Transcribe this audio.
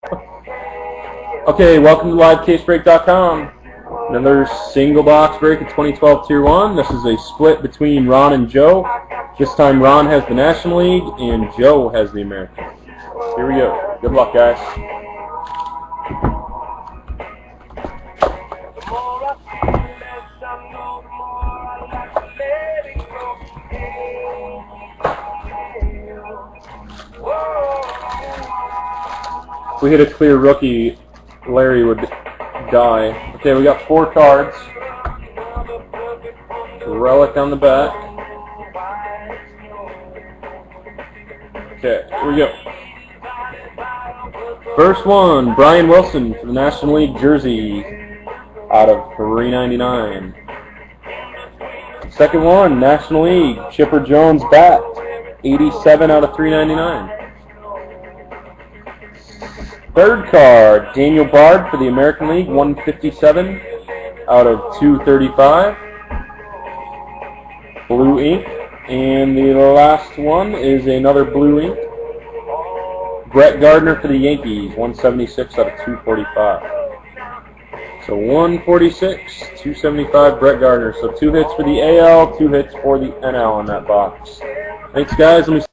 Okay, welcome to livecasebreak.com. Another single box break of 2012 Tier 1. This is a split between Ron and Joe. This time Ron has the National League and Joe has the American. Here we go. Good luck, guys. If we hit a clear rookie, Larry would die. Okay, we got 4 cards. Relic on the back. Okay, here we go. First one, Brian Wilson for the National League jersey out of $3.99. Second one, National League, Chipper Jones bat, 87 out of $3.99. Third card, Daniel Bard for the American League, 157 out of 235. Blue ink. And the last one is another blue ink. Brett Gardner for the Yankees, 176 out of 245. So 146, 275, Brett Gardner. So 2 hits for the AL, 2 hits for the NL on that box. Thanks, guys. Let me